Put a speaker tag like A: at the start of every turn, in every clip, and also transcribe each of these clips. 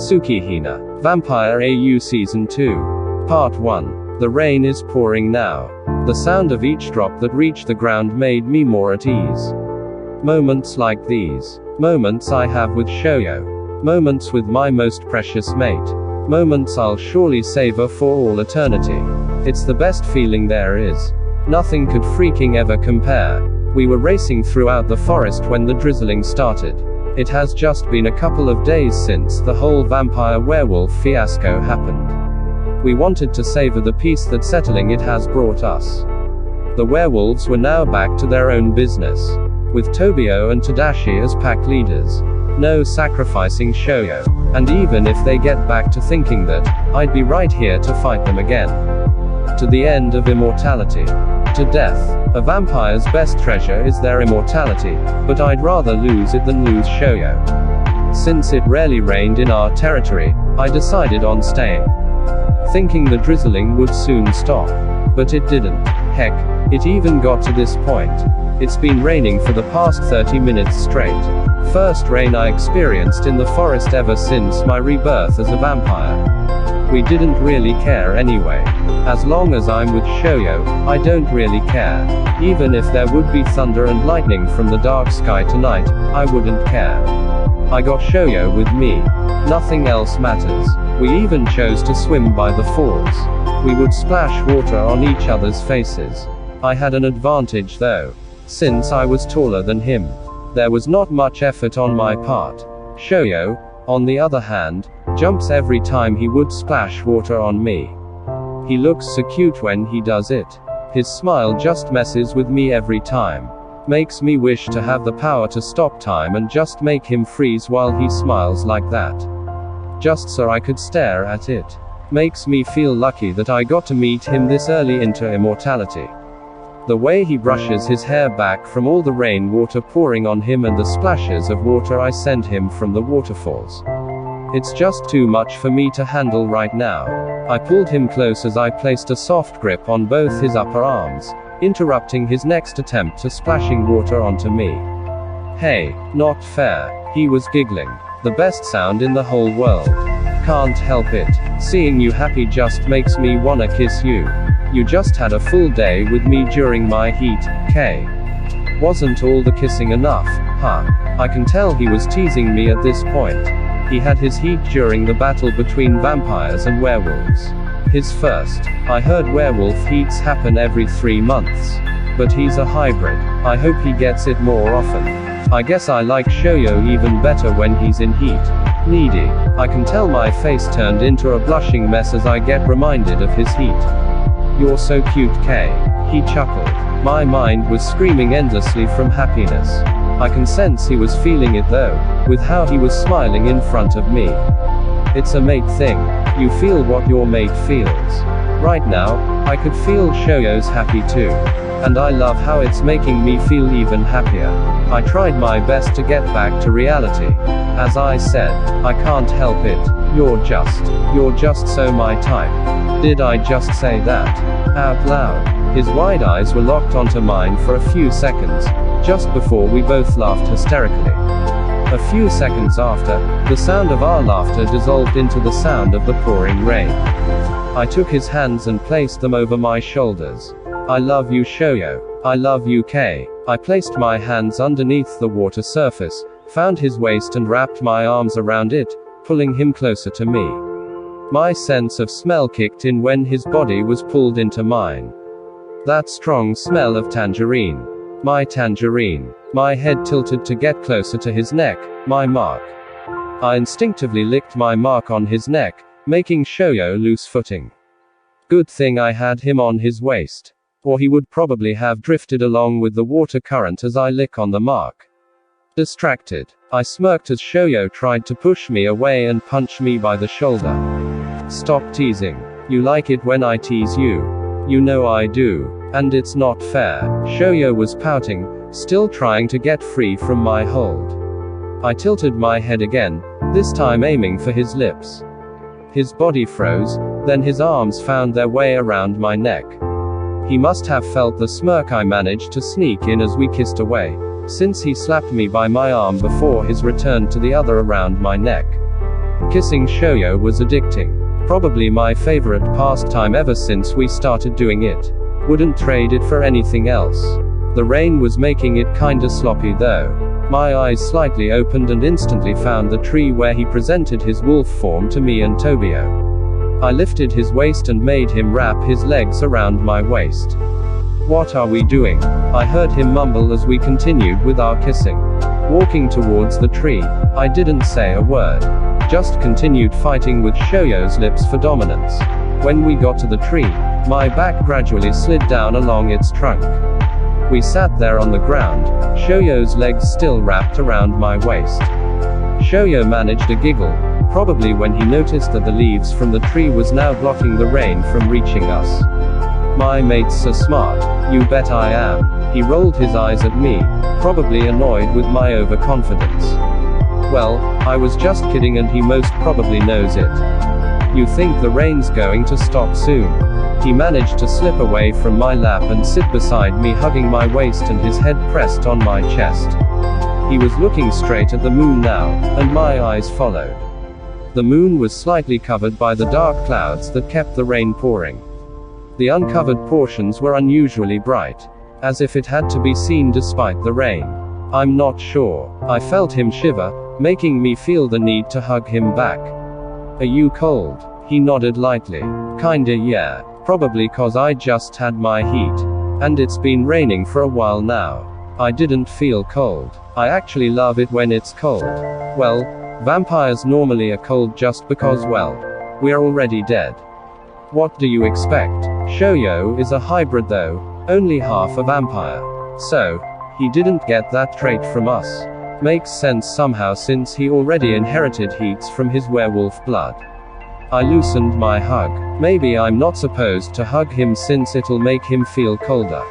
A: TSUKIHINA, Vampire AU Season 2. Part 1. The rain is pouring now. The sound of each drop that reached the ground made me more at ease. Moments like these. Moments I have with Shoyo. Moments with my most precious mate. Moments I'll surely savor for all eternity. It's the best feeling there is. Nothing could freaking ever compare. We were racing throughout the forest when the drizzling started. It has just been a couple of days since the whole vampire werewolf fiasco happened. We wanted to savor the peace that settling it has brought us. The werewolves were now back to their own business, with Tobio and Tadashi as pack leaders. No sacrificing Shoyo. And even if they get back to thinking that, I'd be right here to fight them again. To the end of immortality. To death. A vampire's best treasure is their immortality, but I'd rather lose it than lose Shoyo. Since it rarely rained in our territory, I decided on staying, thinking the drizzling would soon stop. But it didn't. Heck, it even got to this point. It's been raining for the past 30 minutes straight. First rain I experienced in the forest ever since my rebirth as a vampire. We didn't really care anyway. As long as I'm with Shoyo, I don't really care. Even if there would be thunder and lightning from the dark sky tonight, I wouldn't care. I got Shoyo with me. Nothing else matters. We even chose to swim by the falls. We would splash water on each other's faces. I had an advantage though, since I was taller than him. There was not much effort on my part. Shoyo, on the other hand, jumps every time he would splash water on me. He looks so cute when he does it. His smile just messes with me every time. Makes me wish to have the power to stop time and just make him freeze while he smiles like that. Just so I could stare at it. Makes me feel lucky that I got to meet him this early into immortality. The way he brushes his hair back from all the rain water pouring on him and the splashes of water I send him from the waterfalls. It's just too much for me to handle right now. I pulled him close as I placed a soft grip on both his upper arms, interrupting his next attempt to splashing water onto me. Hey, not fair. He was giggling. The best sound in the whole world. Can't help it. Seeing you happy just makes me wanna kiss you. You just had a full day with me during my heat, K. Wasn't all the kissing enough, huh? I can tell he was teasing me at this point. He had his heat during the battle between vampires and werewolves. His first. I heard werewolf heats happen every 3 months. But he's a hybrid. I hope he gets it more often. I guess I like Shoyo even better when he's in heat. Needy. I can tell my face turned into a blushing mess as I get reminded of his heat. You're so cute, K. He chuckled. My mind was screaming endlessly from happiness. I can sense he was feeling it though, with how he was smiling in front of me. It's a mate thing. You feel what your mate feels. Right now, I could feel Shoyo's happy too. And I love how it's making me feel even happier. I tried my best to get back to reality. As I said, I can't help it. You're just so my type. Did I just say that? Out loud. His wide eyes were locked onto mine for a few seconds, just before we both laughed hysterically. A few seconds after, the sound of our laughter dissolved into the sound of the pouring rain. I took his hands and placed them over my shoulders. I love you, Shoyo. I love you, K. I placed my hands underneath the water surface, found his waist and wrapped my arms around it, pulling him closer to me. My sense of smell kicked in when his body was pulled into mine. That strong smell of tangerine. My tangerine. My head tilted to get closer to his neck, my mark. I instinctively licked my mark on his neck, making Shoyo loose footing. Good thing I had him on his waist. Or he would probably have drifted along with the water current as I lick on the mark. Distracted, I smirked as Shoyo tried to push me away and punch me by the shoulder. Stop teasing. You like it when I tease you. You know I do. And it's not fair. Shoyo was pouting, still trying to get free from my hold. I tilted my head again, this time aiming for his lips. His body froze, then his arms found their way around my neck. He must have felt the smirk I managed to sneak in as we kissed away, since he slapped me by my arm before his return to the other around my neck. Kissing Shoyo was addicting. Probably my favorite pastime ever since we started doing it. Wouldn't trade it for anything else. The rain was making it kinda sloppy though. My eyes slightly opened and instantly found the tree where he presented his wolf form to me and Tobio. I lifted his waist and made him wrap his legs around my waist. "What are we doing?" I heard him mumble as we continued with our kissing. Walking towards the tree, I didn't say a word. Just continued fighting with Shoyo's lips for dominance. When we got to the tree, my back gradually slid down along its trunk. We sat there on the ground, Shoyo's legs still wrapped around my waist. Shoyo managed a giggle, probably when he noticed that the leaves from the tree was now blocking the rain from reaching us. "My mate's so smart, you bet I am." He rolled his eyes at me, probably annoyed with my overconfidence. Well, I was just kidding and he most probably knows it. "You think the rain's going to stop soon?" He managed to slip away from my lap and sit beside me, hugging my waist and his head pressed on my chest. He was looking straight at the moon now, and my eyes followed. The moon was slightly covered by the dark clouds that kept the rain pouring. The uncovered portions were unusually bright, as if it had to be seen despite the rain. I'm not sure. I felt him shiver, making me feel the need to hug him back. "Are you cold?" He nodded lightly. "Kinda, yeah. Probably 'cause I just had my heat. And it's been raining for a while now." I didn't feel cold. I actually love it when it's cold. Well, vampires normally are cold just because, well, we're already dead. What do you expect? Shoyo is a hybrid though, only half a vampire. So, he didn't get that trait from us. Makes sense somehow since he already inherited heats from his werewolf blood. I loosened my hug. Maybe I'm not supposed to hug him since it'll make him feel colder.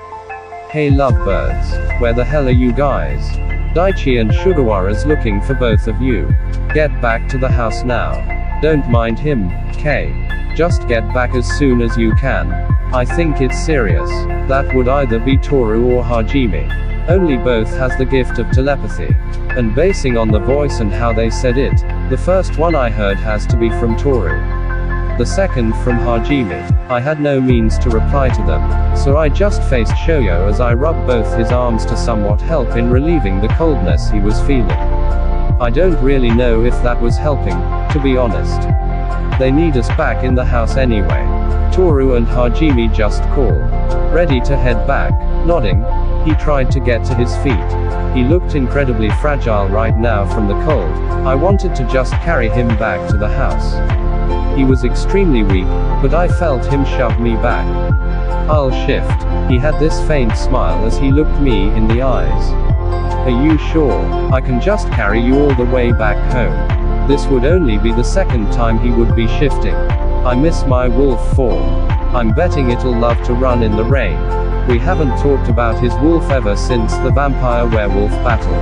A: "Hey lovebirds, where the hell are you guys? Daichi and Sugawara's looking for both of you. Get back to the house now. Don't mind him, Kay. Just get back as soon as you can. I think it's serious." That would either be Toru or Hajime. Only both has the gift of telepathy. And basing on the voice and how they said it, the first one I heard has to be from Toru. The second from Hajime. I had no means to reply to them, so I just faced Shoyo as I rubbed both his arms to somewhat help in relieving the coldness he was feeling. I don't really know if that was helping, to be honest. They need us back in the house anyway. Toru and Hajime just called. Ready to head back. Nodding, he tried to get to his feet. He looked incredibly fragile right now from the cold. I wanted to just carry him back to the house. He was extremely weak, but I felt him shove me back. "I'll shift." He had this faint smile as he looked me in the eyes. "Are you sure? I can just carry you all the way back home." This would only be the second time he would be shifting. I miss my wolf form. I'm betting it'll love to run in the rain. We haven't talked about his wolf ever since the vampire-werewolf battle.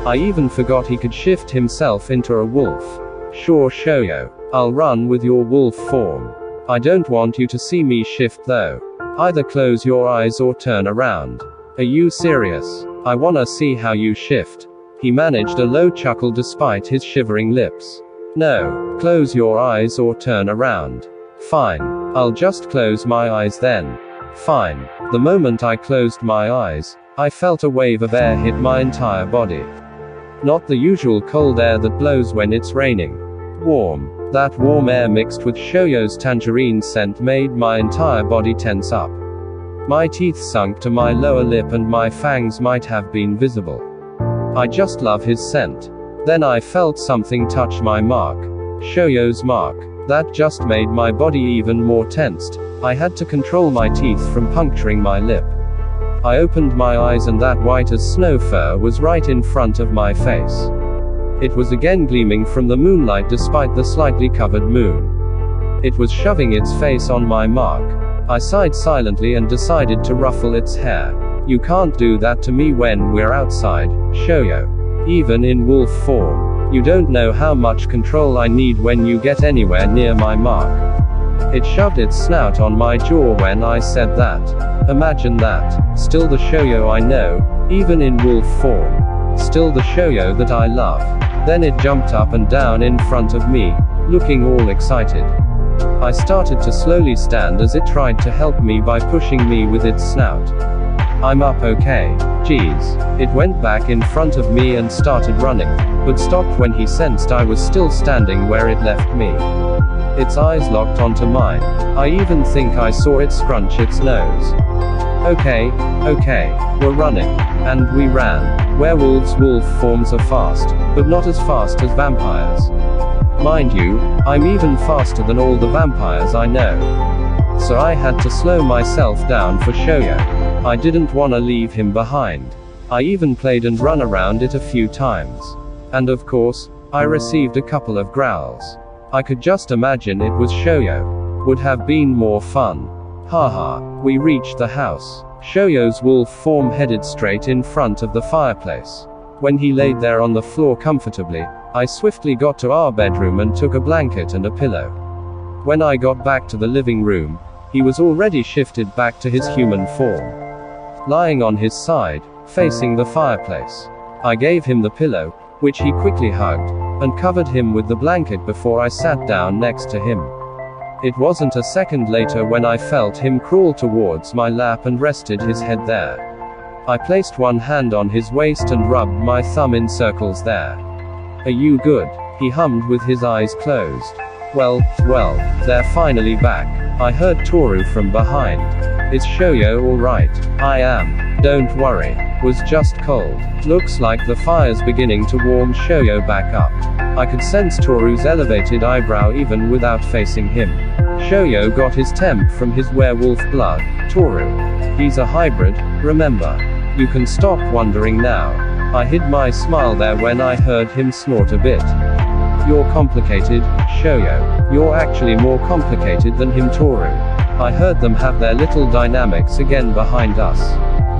A: I even forgot he could shift himself into a wolf. "Sure Shoyo. I'll run with your wolf form. I don't want you to see me shift though. Either close your eyes or turn around." "Are you serious? I wanna see how you shift." He managed a low chuckle despite his shivering lips. "No. Close your eyes or turn around." "Fine. I'll just close my eyes then." "Fine." The moment I closed my eyes, I felt a wave of air hit my entire body. Not the usual cold air that blows when it's raining. Warm. That warm air mixed with Shoyo's tangerine scent made my entire body tense up. My teeth sunk to my lower lip and my fangs might have been visible. I just love his scent. Then I felt something touch my mark. Shoyo's mark. That just made my body even more tensed. I had to control my teeth from puncturing my lip. I opened my eyes and that white as snow fur was right in front of my face. It was again gleaming from the moonlight despite the slightly covered moon. It was shoving its face on my mark. I sighed silently and decided to ruffle its hair. "You can't do that to me when we're outside, Shoyo. Even in wolf form. You don't know how much control I need when you get anywhere near my mark." It shoved its snout on my jaw when I said that. Imagine that. Still the Shoyo I know, even in wolf form. Still the Shoyo that I love. Then it jumped up and down in front of me, looking all excited. I started to slowly stand as it tried to help me by pushing me with its snout. I'm up okay. Geez. It went back in front of me and started running, but stopped when he sensed I was still standing where it left me. Its eyes locked onto mine. I even think I saw it scrunch its nose. Okay, we're running. And we ran. Werewolves' wolf forms are fast, but not as fast as vampires. Mind you, I'm even faster than all the vampires I know. So I had to slow myself down for Shoyo. I didn't want to leave him behind. I even played and run around it a few times. And of course, I received a couple of growls. I could just imagine it was Shoyo. Would have been more fun. Haha. We reached the house. Shoyo's wolf form headed straight in front of the fireplace. When he laid there on the floor comfortably, I swiftly got to our bedroom and took a blanket and a pillow. When I got back to the living room, he was already shifted back to his human form. Lying on his side, facing the fireplace. I gave him the pillow, which he quickly hugged, and covered him with the blanket before I sat down next to him. It wasn't a second later when I felt him crawl towards my lap and rested his head there. I placed one hand on his waist and rubbed my thumb in circles there. Are you good? He hummed with his eyes closed. Well, they're finally back. I heard Toru from behind. Is Shoyo alright? I am. Don't worry. Was just cold. Looks like the fire's beginning to warm Shoyo back up. I could sense Toru's elevated eyebrow even without facing him. Shoyo got his temp from his werewolf blood. Toru. He's a hybrid, remember. You can stop wondering now. I hid my smile there when I heard him snort a bit. You're complicated, Shoyo. You're actually more complicated than him, Toru. I heard them have their little dynamics again behind us.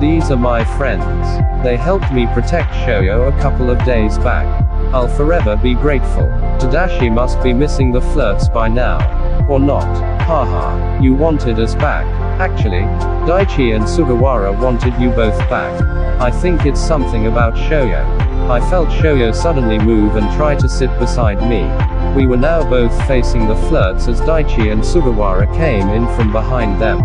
A: These are my friends. They helped me protect Shoyo a couple of days back. I'll forever be grateful. Tadashi must be missing the flirts by now. Or not. Haha. You wanted us back. Actually, Daichi and Sugawara wanted you both back. I think it's something about Shoyo. I felt Shoyo suddenly move and try to sit beside me. We were now both facing the flirts as Daichi and Sugawara came in from behind them.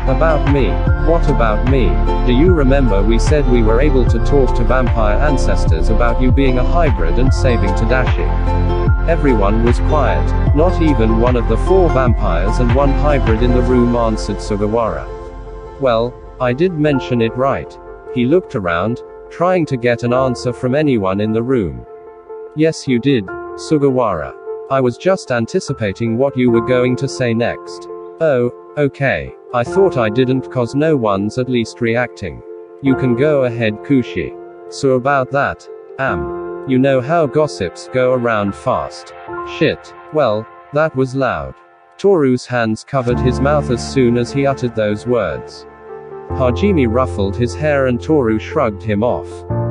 A: About me. What about me? Do you remember we said we were able to talk to vampire ancestors about you being a hybrid and saving Tadashi? Everyone was quiet. Not even one of the 4 vampires and 1 hybrid in the room answered Sugawara. Well, I did mention it, right? He looked around, trying to get an answer from anyone in the room. Yes, you did, Sugawara. I was just anticipating what you were going to say next. Oh, okay. I thought I didn't cause no one's at least reacting. You can go ahead, Kushi. So about that, you know how gossips go around fast. Shit. Well, that was loud. Toru's hands covered his mouth as soon as he uttered those words. Hajime ruffled his hair and Toru shrugged him off.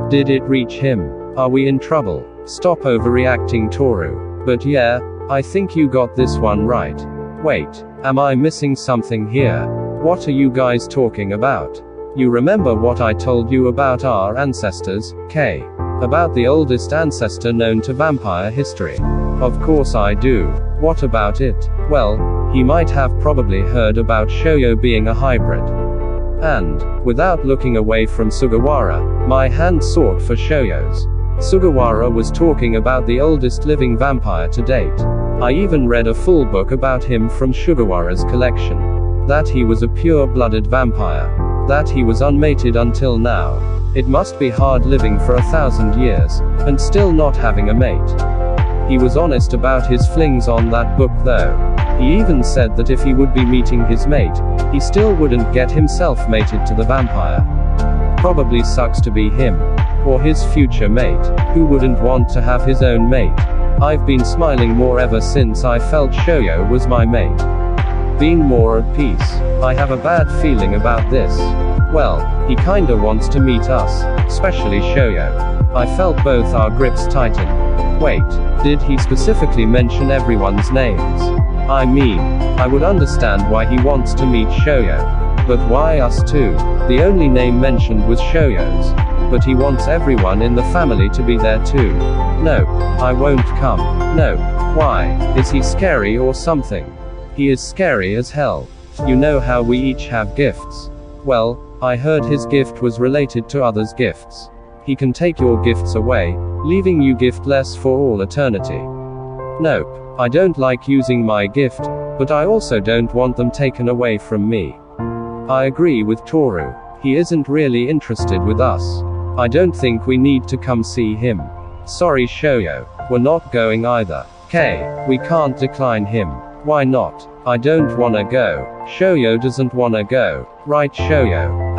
A: Did it reach him? Are we in trouble? Stop overreacting, Toru. But yeah, I think you got this one right. Wait, am I missing something here? What are you guys talking about? You remember what I told you about our ancestors, K? About the oldest ancestor known to vampire history. Of course I do. What about it? Well, he might have probably heard about Shoyo being a hybrid. And, without looking away from Sugawara, my hand sought for Shoyo's. Sugawara was talking about the oldest living vampire to date. I even read a full book about him from Sugawara's collection. That he was a pure-blooded vampire. That he was unmated until now. It must be hard living for 1,000 years, and still not having a mate. He was honest about his flings on that book though. He even said that if he would be meeting his mate, he still wouldn't get himself mated to the vampire. Probably sucks to be him. Or his future mate. Who wouldn't want to have his own mate? I've been smiling more ever since I felt Shoyo was my mate. Being more at peace. I have a bad feeling about this. Well, he kinda wants to meet us, especially Shoyo. I felt both our grips tighten. Wait, did he specifically mention everyone's names? I mean, I would understand why he wants to meet Shoyo. But why us two? The only name mentioned was Shoyo's. But he wants everyone in the family to be there too. Nope. I won't come. Nope. Why? Is he scary or something? He is scary as hell. You know how we each have gifts. Well, I heard his gift was related to others' gifts. He can take your gifts away, leaving you giftless for all eternity. Nope. I don't like using my gift, but I also don't want them taken away from me. I agree with Toru. He isn't really interested with us. I don't think we need to come see him. Sorry Shoyo. We're not going either. We can't decline him. Why not? I don't wanna go. Shoyo doesn't wanna go. Right Shoyo?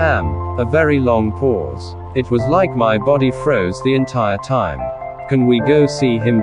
A: A very long pause. It was like my body froze the entire time. Can we go see him